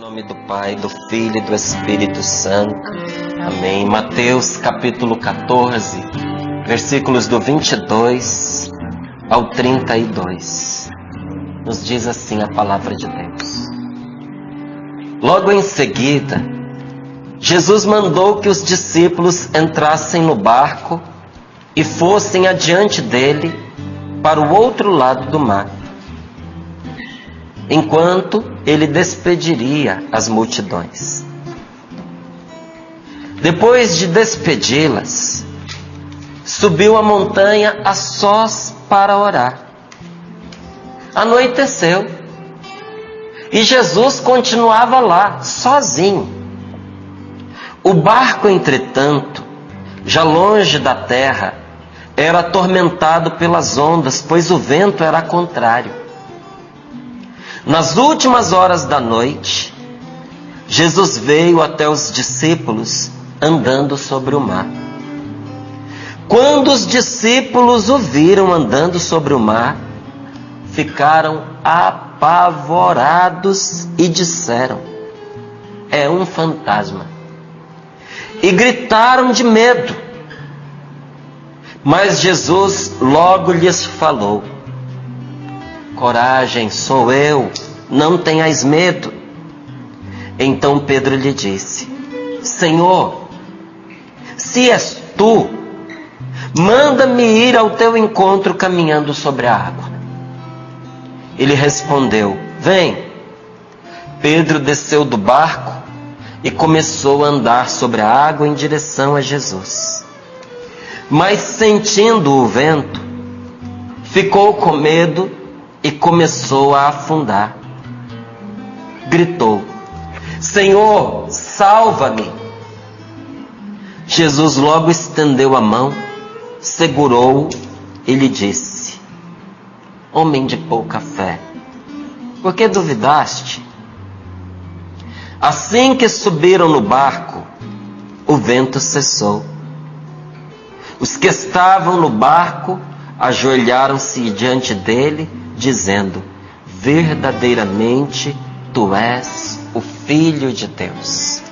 Em nome do Pai, do Filho e do Espírito Santo. Amém. Mateus capítulo 14, versículos do 22 ao 32. Nos diz assim a palavra de Deus. Logo em seguida, Jesus mandou que os discípulos entrassem no barco e fossem adiante dele para o outro lado do mar, enquanto ele despediria as multidões. Depois de despedi-las, subiu a montanha a sós para orar. Anoiteceu e Jesus continuava lá, sozinho. O barco, entretanto, já longe da terra, era atormentado pelas ondas, pois o vento era contrário. Nas últimas horas da noite, Jesus veio até os discípulos andando sobre o mar. Quando os discípulos o viram andando sobre o mar, ficaram apavorados e disseram: "É um fantasma!" E gritaram de medo. Mas Jesus logo lhes falou: "Coragem, sou eu, não tenhais medo." Então Pedro lhe disse: "Senhor, se és tu, manda-me ir ao teu encontro caminhando sobre a água." Ele respondeu: "Vem." Pedro desceu do barco e começou a andar sobre a água em direção a Jesus. Mas sentindo o vento, ficou com medo e começou a afundar. Gritou: "Senhor, salva-me!" Jesus logo estendeu a mão, segurou-o e lhe disse: "Homem de pouca fé, por que duvidaste?" Assim que subiram no barco, o vento cessou. Os que estavam no barco ajoelharam-se diante dele, dizendo: "Verdadeiramente tu és o Filho de Deus."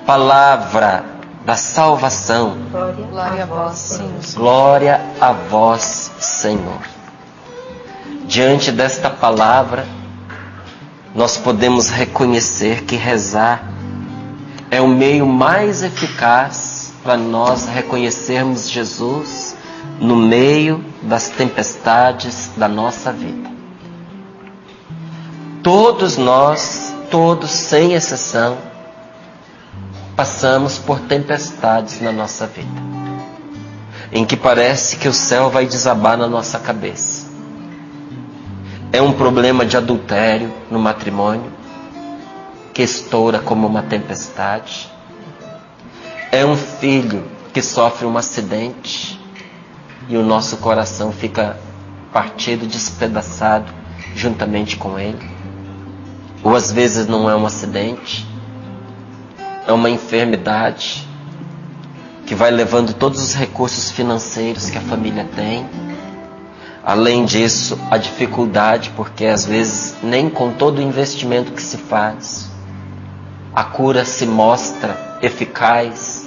Palavra da salvação. Glória a vós, Senhor. Glória a vós, Senhor. Diante desta palavra, nós podemos reconhecer que rezar é o meio mais eficaz para nós reconhecermos Jesus no meio das tempestades da nossa vida. Todos nós, todos sem exceção, passamos por tempestades na nossa vida, em que parece que o céu vai desabar na nossa cabeça. É um problema de adultério no matrimônio, que estoura como uma tempestade. É um filho que sofre um acidente e o nosso coração fica partido, despedaçado juntamente com ele. Ou às vezes não é um acidente, é uma enfermidade que vai levando todos os recursos financeiros que a família tem. Além disso, a dificuldade, porque às vezes nem com todo o investimento que se faz, a cura se mostra eficaz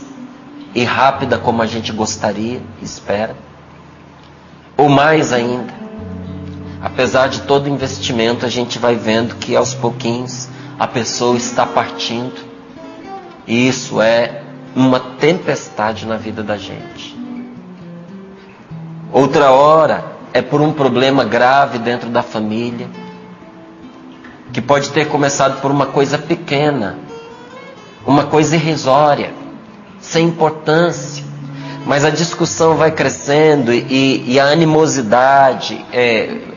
e rápida como a gente gostaria, espera. Ou mais ainda, apesar de todo o investimento, a gente vai vendo que aos pouquinhos a pessoa está partindo. E isso é uma tempestade na vida da gente. Outra hora é por um problema grave dentro da família, que pode ter começado por uma coisa pequena, uma coisa irrisória, sem importância. Mas a discussão vai crescendo e a animosidade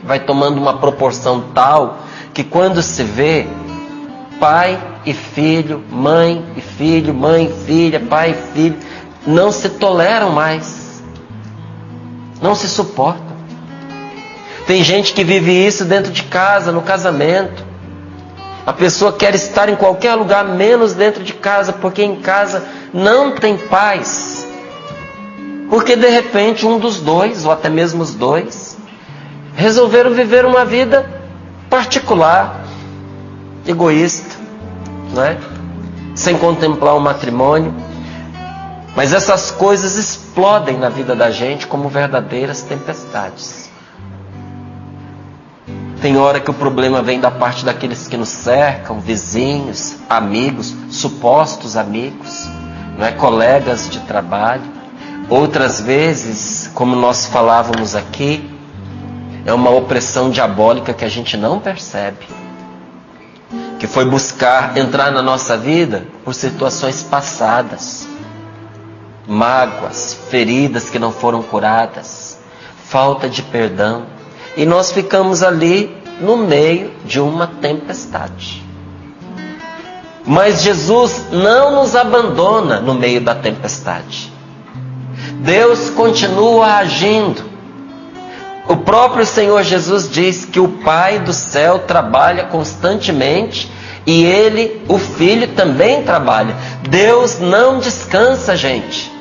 vai tomando uma proporção tal que quando se vê, pai e filho, mãe e filho, mãe e filha, pai e filho, não se toleram mais, não se suportam. Tem gente que vive isso dentro de casa, no casamento. A pessoa quer estar em qualquer lugar, menos dentro de casa, porque em casa não tem paz. Porque de repente um dos dois, ou até mesmo os dois, resolveram viver uma vida particular, egoísta, não é? Sem contemplar o matrimônio. Mas essas coisas explodem na vida da gente como verdadeiras tempestades. Tem hora que o problema vem da parte daqueles que nos cercam, vizinhos, amigos, supostos amigos, não é? Colegas de trabalho. Outras vezes, como nós falávamos aqui, é uma opressão diabólica que a gente não percebe, que foi buscar entrar na nossa vida por situações passadas, mágoas, feridas que não foram curadas, falta de perdão, e nós ficamos ali no meio de uma tempestade. Mas Jesus não nos abandona no meio da tempestade. Deus continua agindo. O próprio Senhor Jesus diz que o Pai do céu trabalha constantemente e Ele, o Filho, também trabalha. Deus não descansa, gente.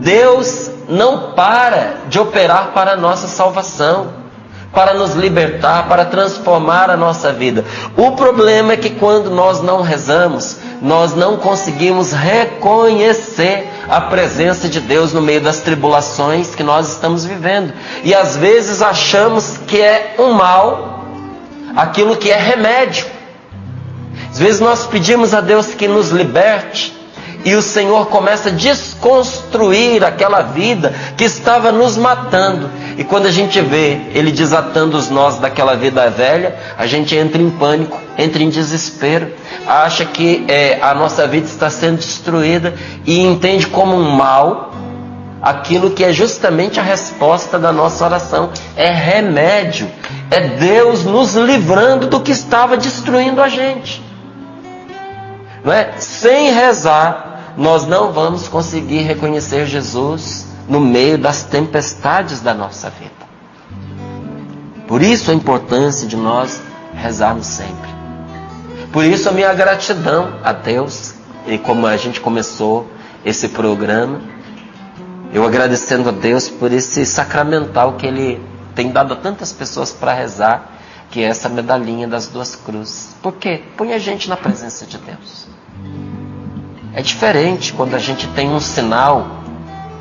Deus não para de operar para a nossa salvação, para nos libertar, para transformar a nossa vida. O problema é que quando nós não rezamos, nós não conseguimos reconhecer a presença de Deus no meio das tribulações que nós estamos vivendo. E às vezes achamos que é um mal aquilo que é remédio. Às vezes nós pedimos a Deus que nos liberte, e o Senhor começa a desconstruir aquela vida que estava nos matando. E quando a gente vê Ele desatando os nós daquela vida velha, a gente entra em pânico, entra em desespero, acha que a nossa vida está sendo destruída e entende como um mal aquilo que é justamente a resposta da nossa oração. É remédio, é Deus nos livrando do que estava destruindo a gente. Não é? Sem rezar, nós não vamos conseguir reconhecer Jesus no meio das tempestades da nossa vida. Por isso a importância de nós rezarmos sempre. Por isso a minha gratidão a Deus. E como a gente começou esse programa, eu agradecendo a Deus por esse sacramental que Ele tem dado a tantas pessoas para rezar, que é essa medalhinha das duas cruzes. Por quê? Põe a gente na presença de Deus. É diferente quando a gente tem um sinal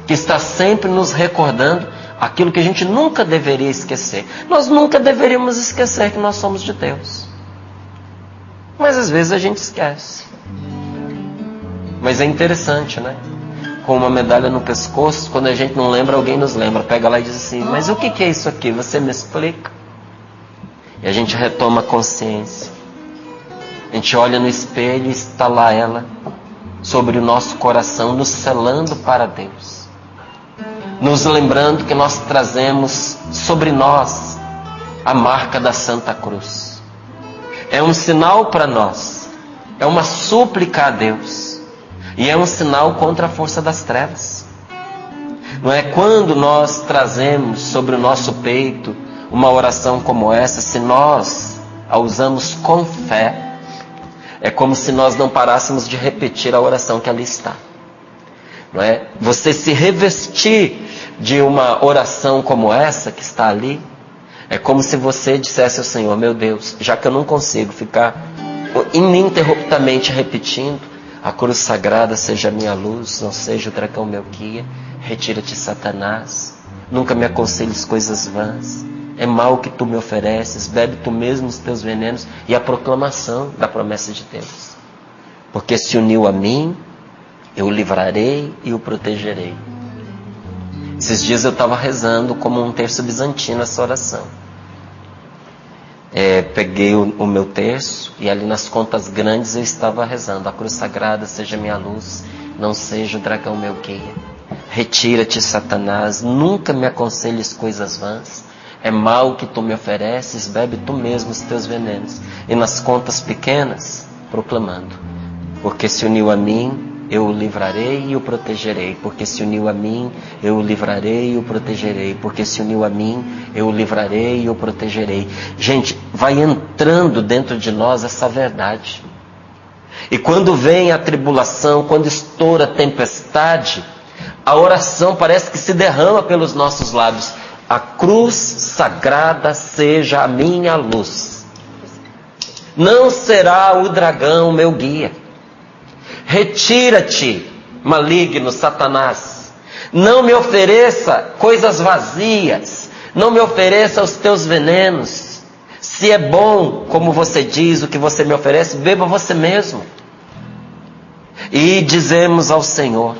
que está sempre nos recordando aquilo que a gente nunca deveria esquecer. Nós nunca deveríamos esquecer que nós somos de Deus. Mas às vezes a gente esquece. Mas é interessante, né? Com uma medalha no pescoço, quando a gente não lembra, alguém nos lembra. Pega lá e diz assim: mas o que é isso aqui? Você me explica? E a gente retoma a consciência. A gente olha no espelho e está lá ela sobre o nosso coração, nos selando para Deus, nos lembrando que nós trazemos sobre nós a marca da Santa Cruz. É um sinal para nós, é uma súplica a Deus, e é um sinal contra a força das trevas. Não é? Quando nós trazemos sobre o nosso peito uma oração como essa, se nós a usamos com fé, é como se nós não parássemos de repetir a oração que ali está. Não é? Você se revestir de uma oração como essa que está ali, é como se você dissesse ao Senhor: meu Deus, já que eu não consigo ficar ininterruptamente repetindo, a cruz sagrada seja a minha luz, não seja o dragão meu guia, retira-te, Satanás, nunca me aconselhes coisas vãs, é mal que tu me ofereces, bebe tu mesmo os teus venenos, e a proclamação da promessa de Deus. Porque se uniu a mim, eu o livrarei e o protegerei. Esses dias eu estava rezando como um terço bizantino essa oração. Peguei o meu terço e ali nas contas grandes eu estava rezando: a cruz sagrada seja minha luz, não seja o dragão meu guia. Retira-te, Satanás, nunca me aconselhes coisas vãs, é mal que tu me ofereces, bebe tu mesmo os teus venenos. E nas contas pequenas, proclamando: porque se uniu a mim, eu o livrarei e o protegerei. Porque se uniu a mim, eu o livrarei e o protegerei. Porque se uniu a mim, eu o livrarei e o protegerei. Gente, vai entrando dentro de nós essa verdade. E quando vem a tribulação, quando estoura a tempestade, a oração parece que se derrama pelos nossos lábios: a cruz sagrada seja a minha luz, não será o dragão meu guia. Retira-te, maligno Satanás. Não me ofereça coisas vazias. Não me ofereça os teus venenos. Se é bom, como você diz, o que você me oferece, beba você mesmo. E dizemos ao Senhor,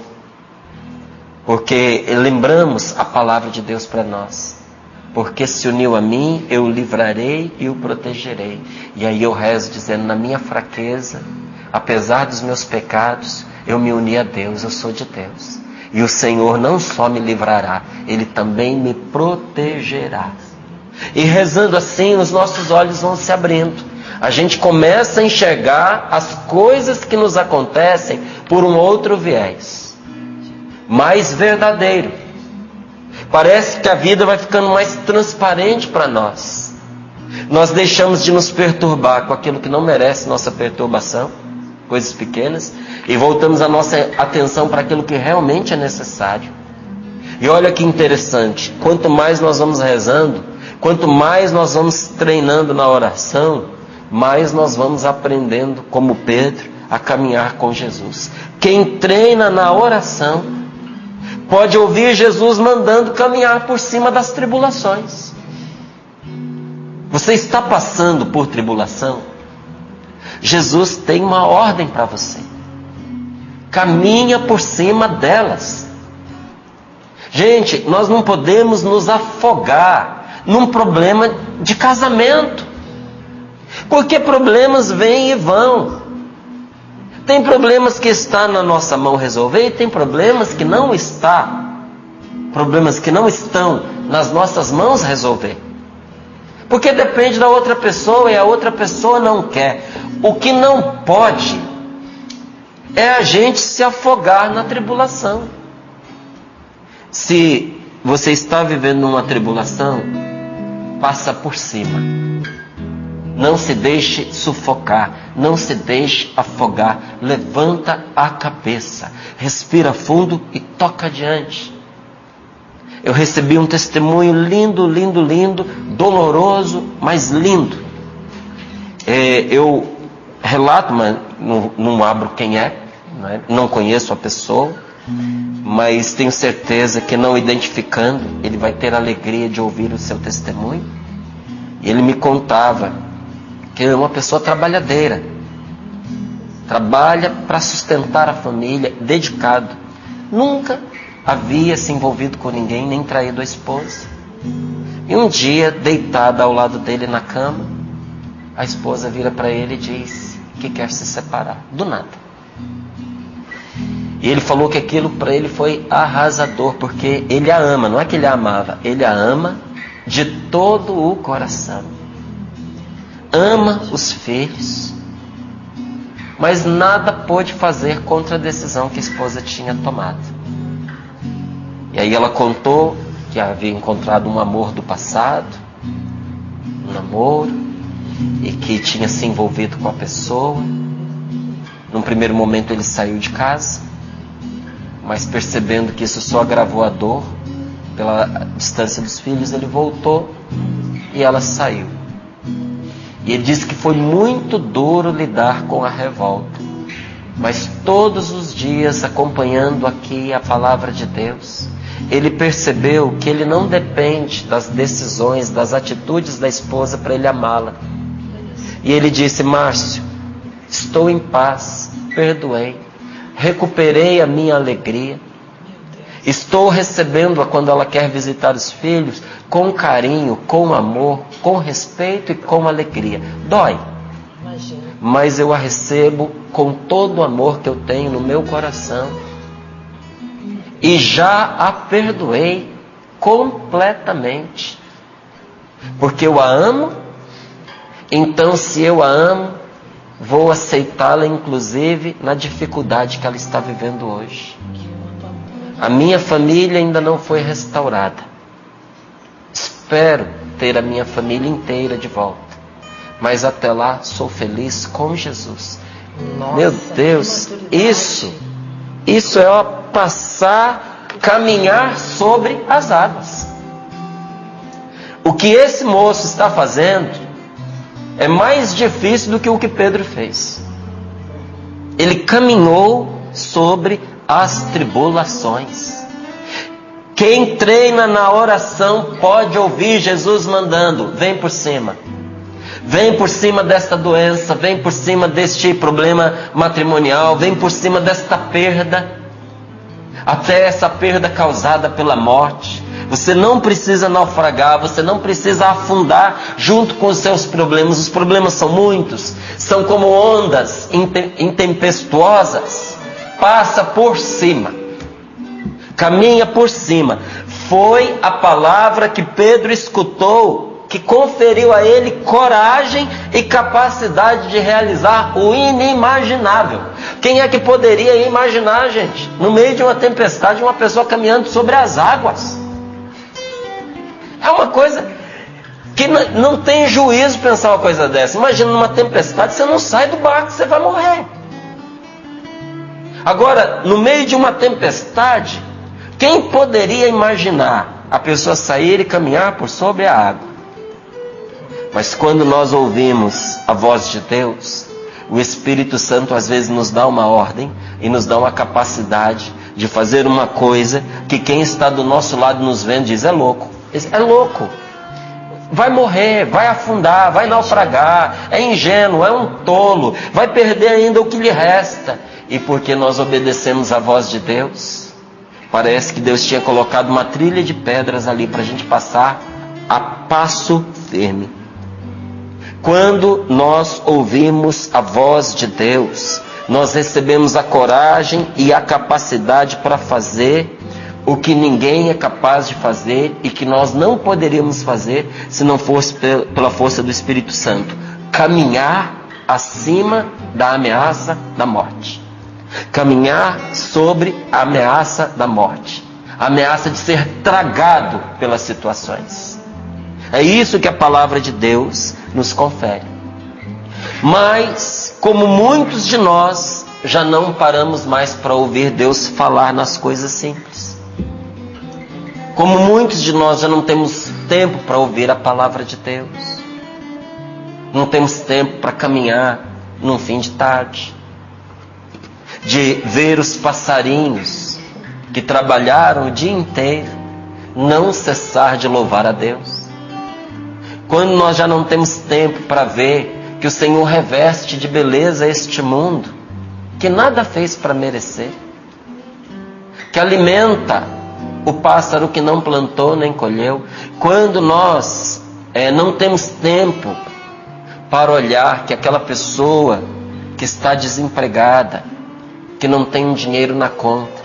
porque lembramos a palavra de Deus para nós. Porque se uniu a mim, eu o livrarei e o protegerei. E aí eu rezo dizendo, na minha fraqueza, apesar dos meus pecados, eu me uni a Deus, eu sou de Deus. E o Senhor não só me livrará, Ele também me protegerá. E rezando assim, os nossos olhos vão se abrindo. A gente começa a enxergar as coisas que nos acontecem por um outro viés. Mais verdadeiro. Parece que a vida vai ficando mais transparente para nós. Nós deixamos de nos perturbar com aquilo que não merece nossa perturbação, coisas pequenas, e voltamos a nossa atenção para aquilo que realmente é necessário. E olha que interessante, quanto mais nós vamos rezando, quanto mais nós vamos treinando na oração, mais nós vamos aprendendo, como Pedro, a caminhar com Jesus. Quem treina na oração pode ouvir Jesus mandando caminhar por cima das tribulações. Você está passando por tribulação? Jesus tem uma ordem para você. Caminha por cima delas. Gente, nós não podemos nos afogar num problema de casamento. Porque problemas vêm e vão. Tem problemas que está na nossa mão resolver e tem problemas que não está. Problemas que não estão nas nossas mãos resolver. Porque depende da outra pessoa e a outra pessoa não quer. O que não pode é a gente se afogar na tribulação. Se você está vivendo uma tribulação, passa por cima. Não se deixe sufocar, não se deixe afogar. Levanta a cabeça, respira fundo e toca adiante. Eu recebi um testemunho lindo, lindo, lindo, doloroso, mas lindo. Eu relato, mas não abro quem é, não conheço a pessoa, mas tenho certeza que não identificando, ele vai ter a alegria de ouvir o seu testemunho. E ele me contava que é uma pessoa trabalhadeira, trabalha para sustentar a família, dedicado, nunca havia se envolvido com ninguém, nem traído a esposa. E um dia, deitada ao lado dele na cama, a esposa vira para ele e diz que quer se separar, do nada. E ele falou que aquilo para ele foi arrasador, porque ele a ama, não é que ele a amava, ele a ama de todo o coração. Ama os filhos, mas nada pôde fazer contra a decisão que a esposa tinha tomado. E aí ela contou que havia encontrado um amor do passado, um namoro, e que tinha se envolvido com a pessoa. Num primeiro momento ele saiu de casa, mas percebendo que isso só agravou a dor pela distância dos filhos, ele voltou e ela saiu. E ele disse que foi muito duro lidar com a revolta. Mas todos os dias, acompanhando aqui a palavra de Deus, ele percebeu que ele não depende das decisões, das atitudes da esposa para ele amá-la. E ele disse: Márcio, estou em paz, perdoei, recuperei a minha alegria. Estou recebendo-a quando ela quer visitar os filhos, com carinho, com amor, com respeito e com alegria. Dói, mas eu a recebo com todo o amor que eu tenho no meu coração. E já a perdoei completamente. Porque eu a amo, então se eu a amo, vou aceitá-la inclusive na dificuldade que ela está vivendo hoje. A minha família ainda não foi restaurada. Espero ter a minha família inteira de volta. Mas até lá sou feliz com Jesus. Nossa, meu Deus, isso é passar, caminhar sobre as águas. O que esse moço está fazendo é mais difícil do que o que Pedro fez. Ele caminhou sobre as tribulações. Quem treina na oração pode ouvir Jesus mandando: vem por cima. Vem por cima desta doença, vem por cima deste problema matrimonial, vem por cima desta perda, até essa perda causada pela morte. Você não precisa naufragar, você não precisa afundar junto com os seus problemas. Os problemas são muitos, são como ondas intempestuosas. Passa por cima, caminha por cima. Foi a palavra que Pedro escutou que conferiu a ele coragem e capacidade de realizar o inimaginável. Quem é que poderia imaginar, gente, no meio de uma tempestade, uma pessoa caminhando sobre as águas? É uma coisa que não tem juízo pensar uma coisa dessa. Imagina numa tempestade, você não sai do barco, você vai morrer. Agora, no meio de uma tempestade, quem poderia imaginar a pessoa sair e caminhar por sobre a água? Mas quando nós ouvimos a voz de Deus, o Espírito Santo às vezes nos dá uma ordem e nos dá uma capacidade de fazer uma coisa que quem está do nosso lado nos vendo diz: é louco, é louco, vai morrer, vai afundar, vai naufragar, é ingênuo, é um tolo, vai perder ainda o que lhe resta. E porque nós obedecemos a voz de Deus, parece que Deus tinha colocado uma trilha de pedras ali para a gente passar a passo firme. Quando nós ouvimos a voz de Deus, nós recebemos a coragem e a capacidade para fazer o que ninguém é capaz de fazer e que nós não poderíamos fazer se não fosse pela força do Espírito Santo. Caminhar acima da ameaça da morte. Caminhar sobre a ameaça da morte. A ameaça de ser tragado pelas situações. É isso que a palavra de Deus nos confere. Mas, como muitos de nós, já não paramos mais para ouvir Deus falar nas coisas simples. Como muitos de nós já não temos tempo para ouvir a palavra de Deus. Não temos tempo para caminhar num fim de tarde. De ver os passarinhos que trabalharam o dia inteiro não cessar de louvar a Deus. Quando nós já não temos tempo para ver que o Senhor reveste de beleza este mundo, que nada fez para merecer, que alimenta o pássaro que não plantou nem colheu. Quando nós não temos tempo para olhar que aquela pessoa que está desempregada, que não tem um dinheiro na conta,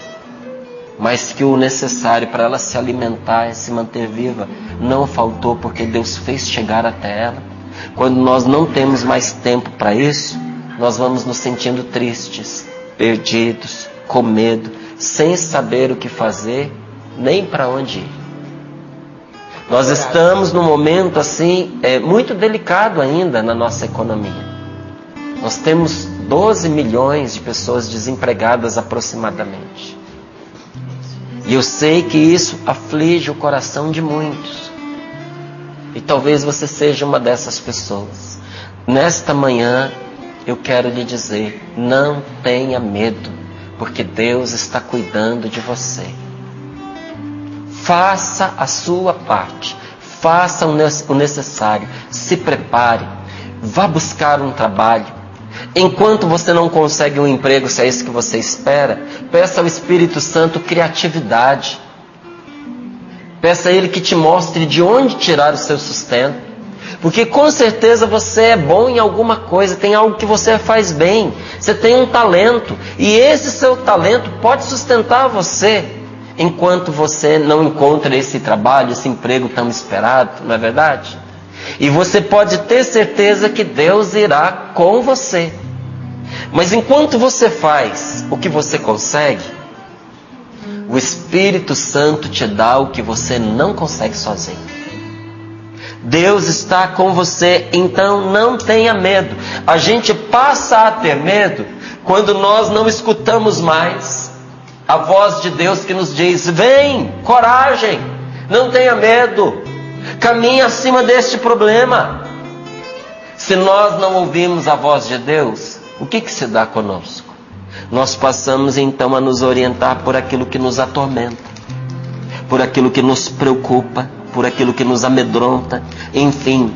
mas que o necessário para ela se alimentar e se manter viva não faltou, porque Deus fez chegar até ela. Quando nós não temos mais tempo para isso, nós vamos nos sentindo tristes, perdidos, com medo, sem saber o que fazer, nem para onde ir. Nós estamos num momento assim, muito delicado ainda na nossa economia. Nós temos 12 milhões de pessoas desempregadas aproximadamente. E eu sei que isso aflige o coração de muitos. E talvez você seja uma dessas pessoas. Nesta manhã, eu quero lhe dizer: não tenha medo, porque Deus está cuidando de você. Faça a sua parte. Faça o necessário. Se prepare. Vá buscar um trabalho. Enquanto você não consegue um emprego, se é isso que você espera, peça ao Espírito Santo criatividade. Peça a Ele que te mostre de onde tirar o seu sustento. Porque com certeza você é bom em alguma coisa, tem algo que você faz bem. Você tem um talento. E esse seu talento pode sustentar você, enquanto você não encontra esse trabalho, esse emprego tão esperado, não é verdade? E você pode ter certeza que Deus irá com você. Mas enquanto você faz o que você consegue, o Espírito Santo te dá o que você não consegue sozinho. Deus está com você, então não tenha medo. A gente passa a ter medo quando nós não escutamos mais a voz de Deus que nos diz: vem, coragem, não tenha medo, caminhe acima deste problema. Se nós não ouvimos a voz de Deus, o que se dá conosco? nós passamos então a nos orientar por aquilo que nos atormenta, por aquilo que nos preocupa, por aquilo que nos amedronta, enfim,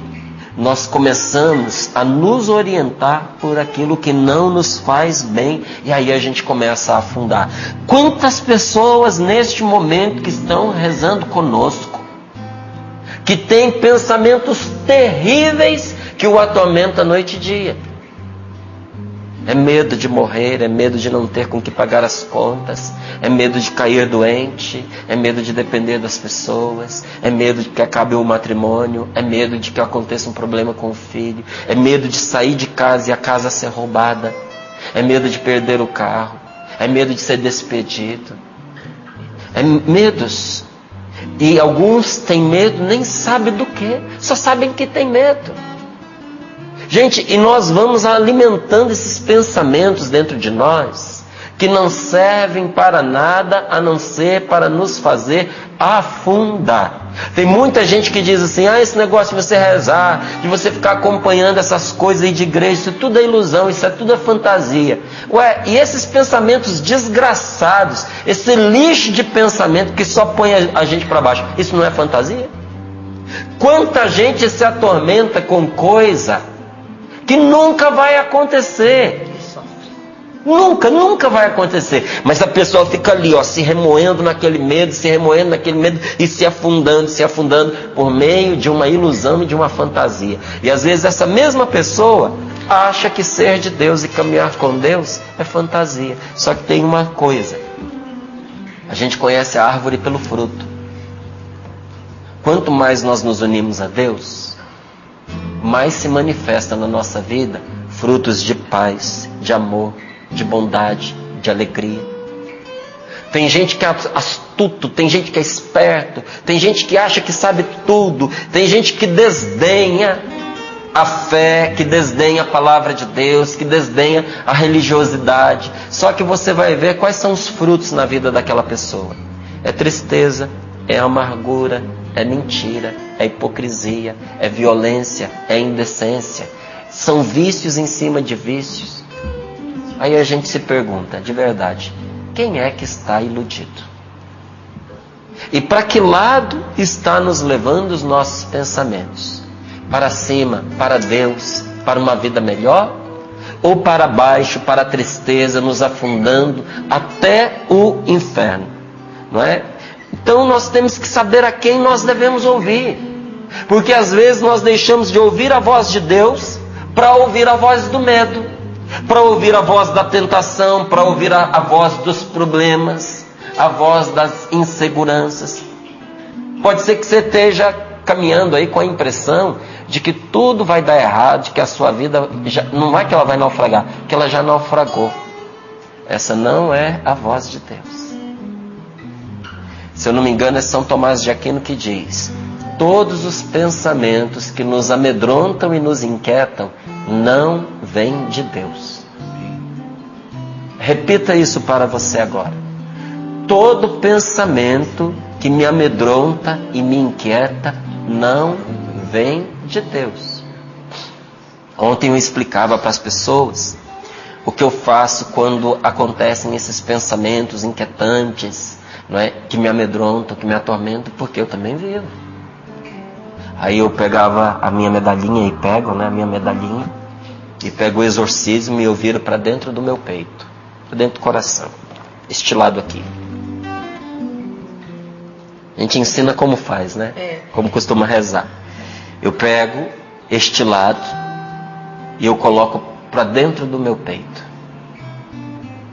nós começamos a nos orientar por aquilo que não nos faz bem, e aí a gente começa a afundar. Quantas pessoas neste momento que estão rezando conosco, que têm pensamentos terríveis que o atormentam noite e dia? É medo de morrer, é medo de não ter com que pagar as contas, é medo de cair doente, é medo de depender das pessoas, é medo de que acabe o matrimônio, é medo de que aconteça um problema com o filho, é medo de sair de casa e a casa ser roubada, é medo de perder o carro, é medo de ser despedido, é medos. E alguns têm medo, nem sabem do que, só sabem que tem medo. Gente, e nós vamos alimentando esses pensamentos dentro de nós, que não servem para nada a não ser para nos fazer afundar. Tem muita gente que diz assim, esse negócio de você rezar, de você ficar acompanhando essas coisas aí de igreja, isso tudo é ilusão, isso é tudo fantasia. Ué, e esses pensamentos desgraçados, esse lixo de pensamento que só põe a gente para baixo, isso não é fantasia? Quanta gente se atormenta com coisa que nunca vai acontecer. Nunca vai acontecer. Mas a pessoa fica ali, se remoendo naquele medo, e se afundando por meio de uma ilusão e de uma fantasia. E às vezes essa mesma pessoa acha que ser de Deus e caminhar com Deus é fantasia. Só que tem uma coisa: a gente conhece a árvore pelo fruto. Quanto mais nós nos unimos a Deus, mais se manifesta na nossa vida frutos de paz, de amor, de bondade, de alegria. Tem gente que é astuto, tem gente que é esperto, tem gente que acha que sabe tudo, tem gente que desdenha a fé, que desdenha a palavra de Deus, que desdenha a religiosidade. Só que você vai ver quais são os frutos na vida daquela pessoa. É tristeza, é amargura, é mentira, é hipocrisia, é violência, é indecência. São vícios em cima de vícios. Aí a gente se pergunta, de verdade, quem é que está iludido? E para que lado está nos levando os nossos pensamentos? Para cima, para Deus, para uma vida melhor? Ou para baixo, para a tristeza, nos afundando até o inferno? Não é? Então nós temos que saber a quem nós devemos ouvir. Porque às vezes nós deixamos de ouvir a voz de Deus para ouvir a voz do medo, para ouvir a voz da tentação, para ouvir a voz dos problemas, a voz das inseguranças. Pode ser que você esteja caminhando aí com a impressão de que tudo vai dar errado, de que a sua vida, não é que ela vai naufragar, que ela já naufragou. Essa não é a voz de Deus. Se eu não me engano, é São Tomás de Aquino que diz: todos os pensamentos que nos amedrontam e nos inquietam não vêm de Deus. Repita isso para você agora. Todo pensamento que me amedronta e me inquieta não vem de Deus. Ontem eu explicava para as pessoas o que eu faço quando acontecem esses pensamentos inquietantes, não é? Que me amedrontam, que me atormentam, porque eu também vivo. Aí eu pegava a minha medalhinha e pego o exorcismo e eu viro para dentro do meu peito, para dentro do coração, este lado aqui. A gente ensina como faz, né? Como costuma rezar. Eu pego este lado e eu coloco para dentro do meu peito,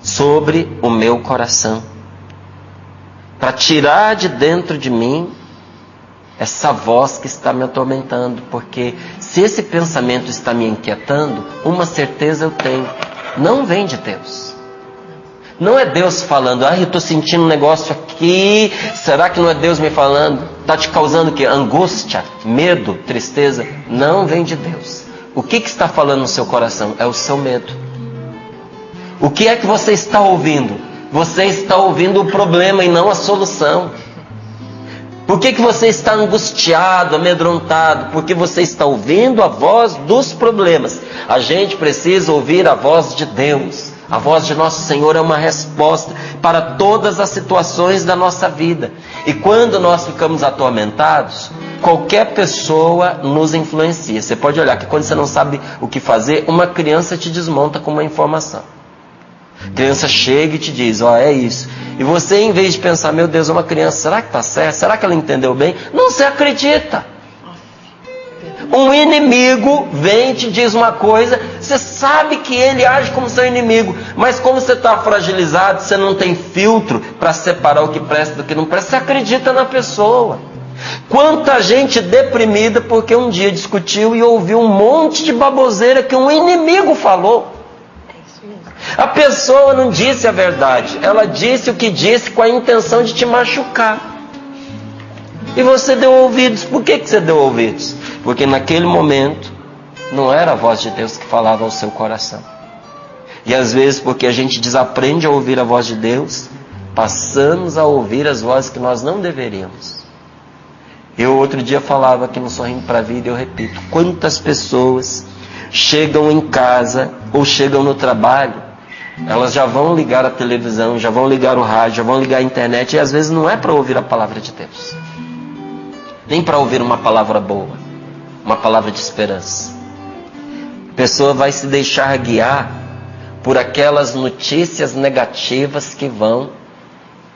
sobre o meu coração, para tirar de dentro de mim essa voz que está me atormentando. Porque se esse pensamento está me inquietando, uma certeza eu tenho: não vem de Deus. Não é Deus falando: eu estou sentindo um negócio aqui, será que não é Deus me falando? Está te causando o quê? Angústia, medo, tristeza? Não vem de Deus. O que está falando no seu coração? É o seu medo. O que é que você está ouvindo? Você está ouvindo o problema e não a solução. Por que você está angustiado, amedrontado? Porque você está ouvindo a voz dos problemas. A gente precisa ouvir a voz de Deus, A voz de nosso Senhor é uma resposta para todas as situações da nossa vida. E quando nós ficamos atormentados, qualquer pessoa nos influencia. Você pode olhar que quando você não sabe o que fazer, uma criança te desmonta com uma informação. A criança chega e te diz, é isso. E você, em vez de pensar, meu Deus, uma criança, será que está certo? Será que ela entendeu bem? Não, você acredita. Um inimigo vem e te diz uma coisa, você sabe que ele age como seu inimigo, mas como você está fragilizado, você não tem filtro para separar o que presta do que não presta, você acredita na pessoa. Quanta gente deprimida porque um dia discutiu e ouviu um monte de baboseira que um inimigo falou. A pessoa não disse a verdade, ela disse o que disse com a intenção de te machucar. E você deu ouvidos. Por que você deu ouvidos? Porque naquele momento não era a voz de Deus que falava ao seu coração. E às vezes, porque a gente desaprende a ouvir a voz de Deus, passamos a ouvir as vozes que nós não deveríamos. Eu outro dia falava aqui no Sorrindo para a Vida, eu repito, quantas pessoas chegam em casa ou chegam no trabalho, elas já vão ligar a televisão, já vão ligar o rádio, já vão ligar a internet, e às vezes não é para ouvir a palavra de Deus, nem para ouvir uma palavra boa, uma palavra de esperança. A pessoa vai se deixar guiar por aquelas notícias negativas que vão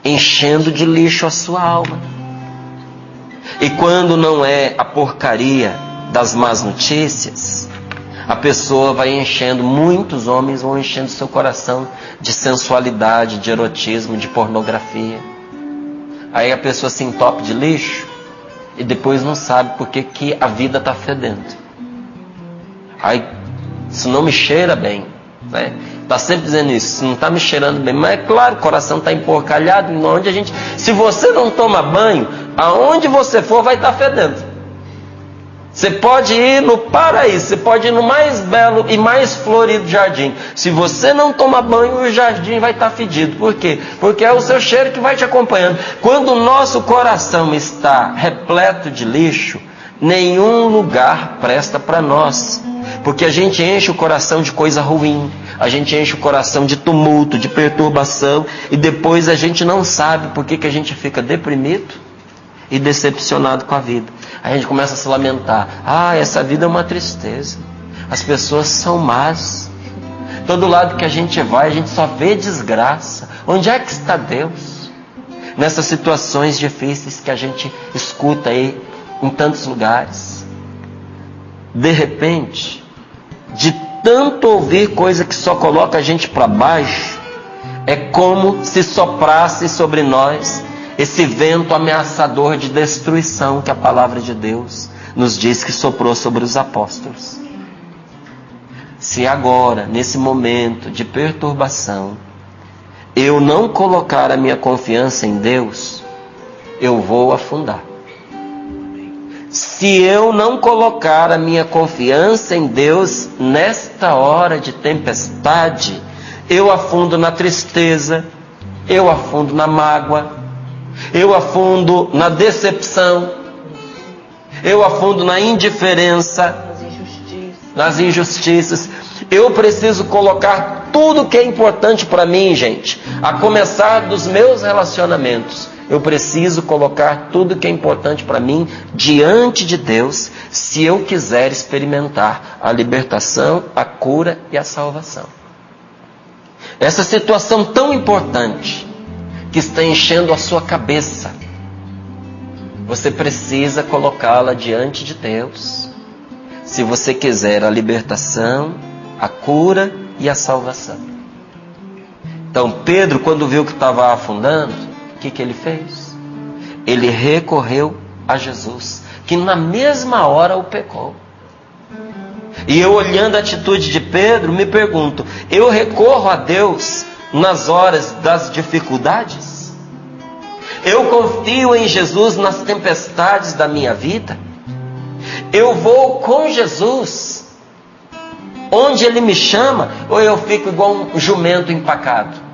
enchendo de lixo a sua alma. E quando não é a porcaria das más notícias, a pessoa vai enchendo, muitos homens vão enchendo seu coração de sensualidade, de erotismo, de pornografia. Aí a pessoa se entope de lixo e depois não sabe por que a vida está fedendo. Aí, isso não me cheira bem, né? Está sempre dizendo isso, isso não está me cheirando bem. Mas é claro, o coração está emporcalhado. Onde se você não toma banho, aonde você for vai estar fedendo. Você pode ir no paraíso, você pode ir no mais belo e mais florido jardim. Se você não toma banho, o jardim vai estar fedido. Por quê? Porque é o seu cheiro que vai te acompanhando. Quando o nosso coração está repleto de lixo, nenhum lugar presta para nós. Porque a gente enche o coração de coisa ruim, a gente enche o coração de tumulto, de perturbação, e depois a gente não sabe por que a gente fica deprimido e decepcionado com a vida. Aí a gente começa a se lamentar. Essa vida é uma tristeza. As pessoas são más. Todo lado que a gente vai, a gente só vê desgraça. Onde é que está Deus? Nessas situações difíceis que a gente escuta aí em tantos lugares. De repente, de tanto ouvir coisa que só coloca a gente para baixo, é como se soprasse sobre nós esse vento ameaçador de destruição que a palavra de Deus nos diz que soprou sobre os apóstolos. Se agora, nesse momento de perturbação, eu não colocar a minha confiança em Deus, eu vou afundar. Se eu não colocar a minha confiança em Deus nesta hora de tempestade, eu afundo na tristeza, eu afundo na mágoa, eu afundo na decepção, eu afundo na indiferença, nas injustiças. Eu preciso colocar tudo que é importante para mim, gente, a começar dos meus relacionamentos. Eu preciso colocar tudo que é importante para mim diante de Deus, se eu quiser experimentar a libertação, a cura e a salvação. Essa situação tão importante que está enchendo a sua cabeça, você precisa colocá-la diante de Deus, se você quiser a libertação, a cura e a salvação. Então Pedro, quando viu que estava afundando, o que ele fez? Ele recorreu a Jesus, que na mesma hora o pecou. E eu, olhando a atitude de Pedro, me pergunto, eu recorro a Deus nas horas das dificuldades? Eu confio em Jesus nas tempestades da minha vida? Eu vou com Jesus onde Ele me chama, ou eu fico igual um jumento empacado?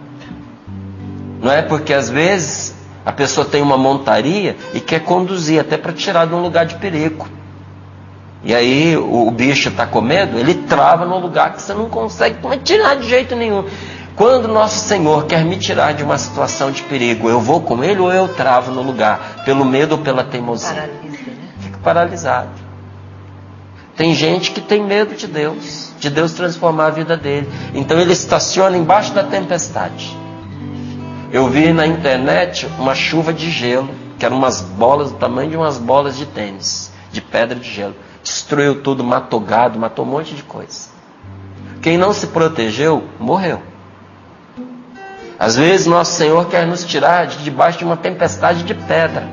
Não é? Porque às vezes a pessoa tem uma montaria e quer conduzir até para tirar de um lugar de perigo. E aí o bicho está com medo, ele trava num lugar que você não consegue tirar de jeito nenhum. Quando nosso Senhor quer me tirar de uma situação de perigo, eu vou com Ele ou eu travo no lugar? Pelo medo ou pela teimosia? Paralisa, né? Fico paralisado. Tem gente que tem medo de Deus transformar a vida dele. Então ele estaciona embaixo da tempestade. Eu vi na internet uma chuva de gelo, que eram umas bolas do tamanho de umas bolas de tênis, de pedra de gelo. Destruiu tudo, matou gado, matou um monte de coisa. Quem não se protegeu, morreu. Às vezes nosso Senhor quer nos tirar de debaixo de uma tempestade de pedra.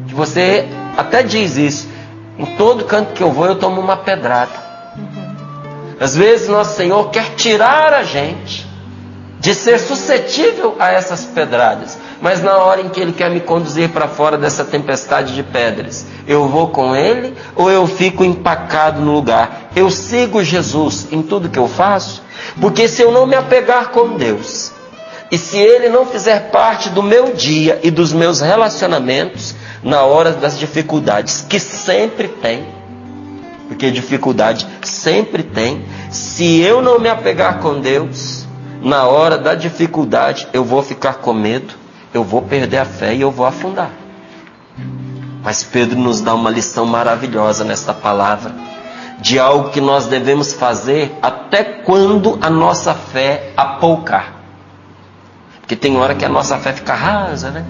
Que você até diz isso. Em todo canto que eu vou, eu tomo uma pedrada. Às vezes nosso Senhor quer tirar a gente de ser suscetível a essas pedradas. Mas na hora em que Ele quer me conduzir para fora dessa tempestade de pedras, eu vou com Ele ou eu fico empacado no lugar? Eu sigo Jesus em tudo que eu faço? Porque se eu não me apegar com Deus, e se Ele não fizer parte do meu dia e dos meus relacionamentos, na hora das dificuldades, que sempre tem, porque dificuldade sempre tem, se eu não me apegar com Deus, na hora da dificuldade, eu vou ficar com medo, eu vou perder a fé e eu vou afundar. Mas Pedro nos dá uma lição maravilhosa nesta palavra, de algo que nós devemos fazer até quando a nossa fé apoucar. Porque tem hora que a nossa fé fica rasa, né?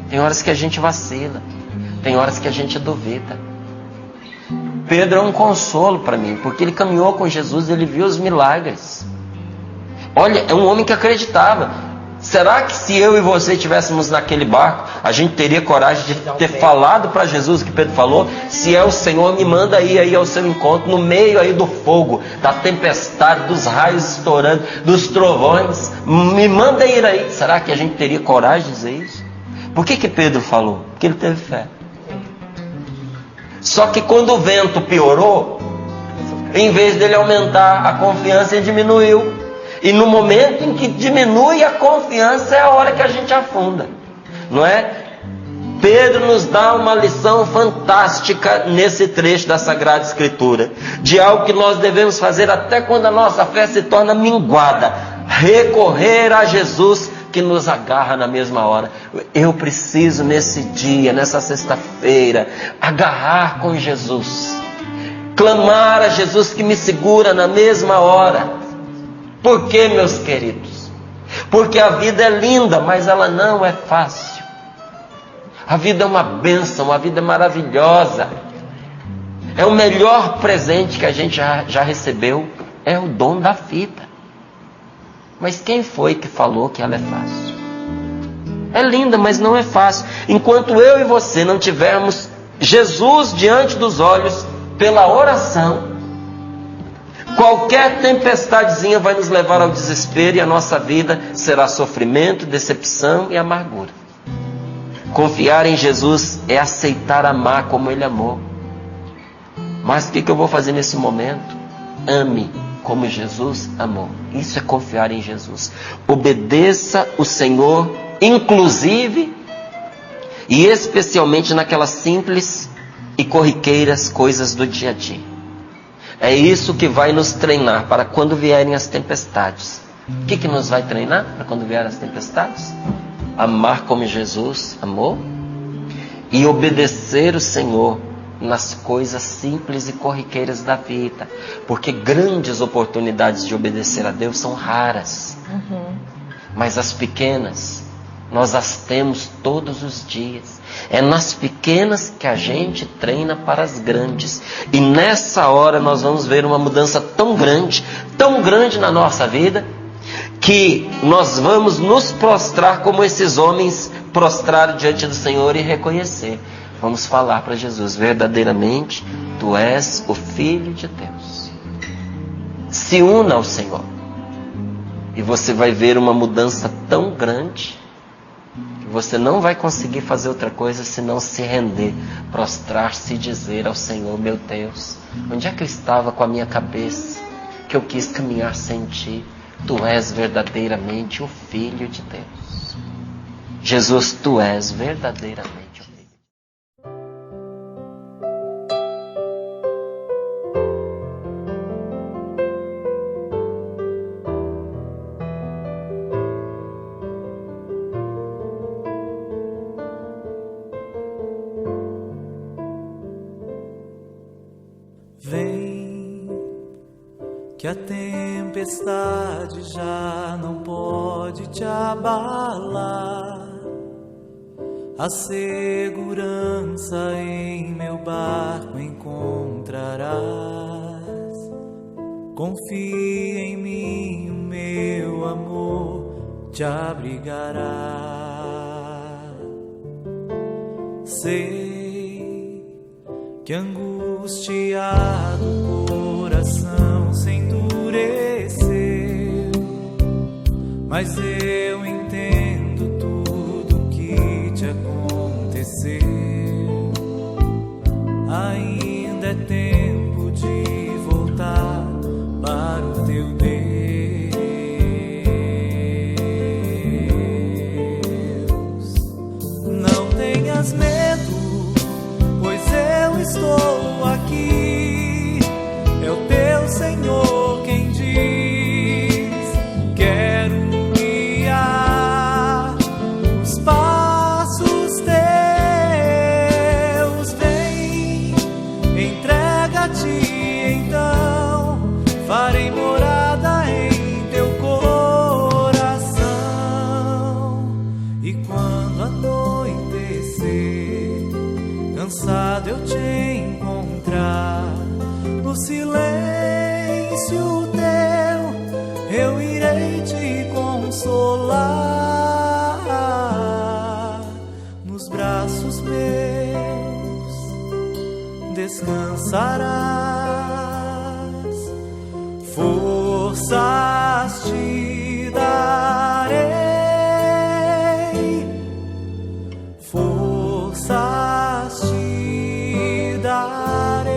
Tem horas que a gente vacila. Tem horas que a gente duvida. Pedro é um consolo para mim, porque ele caminhou com Jesus, ele viu os milagres. Olha, é um homem que acreditava. Será que se eu e você estivéssemos naquele barco, a gente teria coragem de ter falado para Jesus o que Pedro falou? Se é o Senhor, me manda aí ao seu encontro, no meio aí do fogo, da tempestade, dos raios estourando, dos trovões, me manda ir aí. Será que a gente teria coragem de dizer isso? Por que Pedro falou? Porque ele teve fé. Só que quando o vento piorou, em vez dele aumentar a confiança, ele diminuiu. E no momento em que diminui a confiança, é a hora que a gente afunda. Não é? Pedro nos dá uma lição fantástica nesse trecho da Sagrada Escritura. De algo que nós devemos fazer até quando a nossa fé se torna minguada. Recorrer a Jesus, que nos agarra na mesma hora. Eu preciso nesse dia, nessa sexta-feira, agarrar com Jesus. Clamar a Jesus que me segura na mesma hora. Por quê, meus queridos? Porque a vida é linda, mas ela não é fácil. A vida é uma bênção, a vida é maravilhosa. É o melhor presente que a gente já recebeu, é o dom da vida. Mas quem foi que falou que ela é fácil? É linda, mas não é fácil. Enquanto eu e você não tivermos Jesus diante dos olhos pela oração, qualquer tempestadezinha vai nos levar ao desespero e a nossa vida será sofrimento, decepção e amargura. Confiar em Jesus é aceitar amar como Ele amou. Mas o que eu vou fazer nesse momento? Ame como Jesus amou. Isso é confiar em Jesus. Obedeça o Senhor, inclusive e especialmente naquelas simples e corriqueiras coisas do dia a dia. É isso que vai nos treinar para quando vierem as tempestades. O que nos vai treinar para quando vierem as tempestades? Amar como Jesus amou e obedecer o Senhor nas coisas simples e corriqueiras da vida. Porque grandes oportunidades de obedecer a Deus são raras. Mas as pequenas, nós as temos todos os dias. É nas pequenas que a gente treina para as grandes. E nessa hora nós vamos ver uma mudança tão grande na nossa vida, que nós vamos nos prostrar como esses homens prostraram diante do Senhor e reconhecer. Vamos falar para Jesus: verdadeiramente, Tu és o Filho de Deus. Se una ao Senhor. E você vai ver uma mudança tão grande, que você não vai conseguir fazer outra coisa senão se render, prostrar-se e dizer ao Senhor: meu Deus, onde é que eu estava com a minha cabeça, que eu quis caminhar sem Ti? Tu és verdadeiramente o Filho de Deus. Jesus, Tu és verdadeiramente. que a tempestade já não pode te abalar. A segurança em meu barco encontrarás. Confia em mim, o meu amor te abrigará. Sei que angustiado o coração se endureceu, mas eu entendo tudo que te aconteceu. Ainda é tempo de voltar para o teu Deus. Não tenhas medo, pois eu estou aqui. É o teu Senhor quem diz: quero guiar os passos teus. Vem, entrega-te então, farei morada em teu coração. E quando anoitecer, cansado eu te encontrar, no silêncio teu eu irei te consolar. Nos braços meus descansarás. Forças te darei, forças te darei.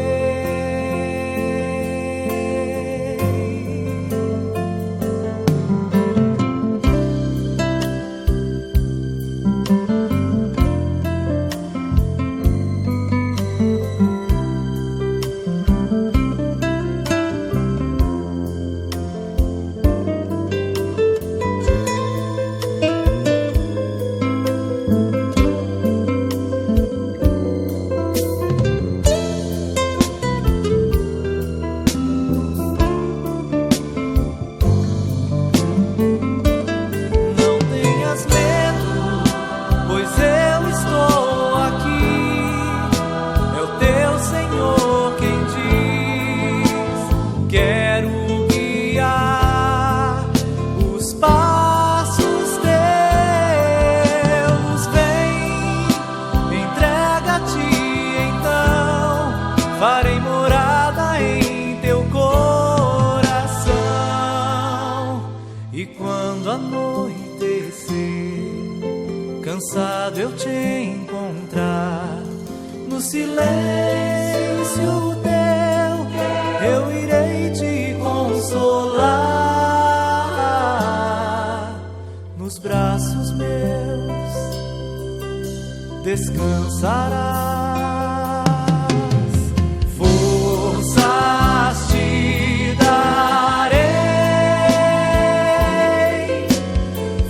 Farei morada em teu coração. E quando anoitecer, cansado eu te encontrar, no silêncio teu eu irei te consolar. Nos braços meus descansarás. Forças te darei,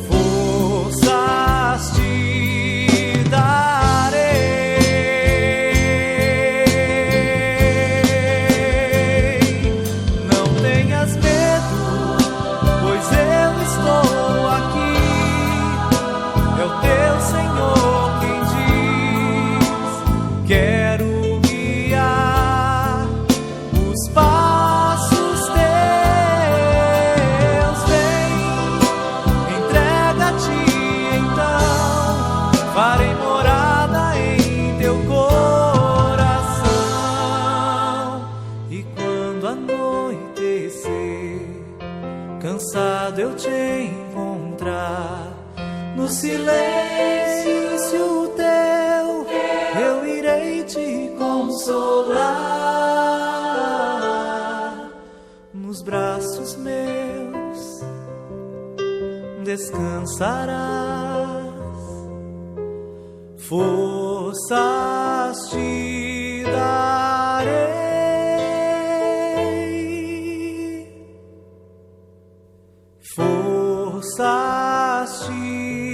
forças te darei. Não tenhas medo, pois eu estou aqui. É o teu Senhor quem diz: quero guiar os passos teus. Vem, entrega-te então, farei morada em teu coração. E quando anoitecer, cansado eu te encontrar, no silêncio teu eu irei te consolar. Nos braços meus descansarás. Forças te darei, forças te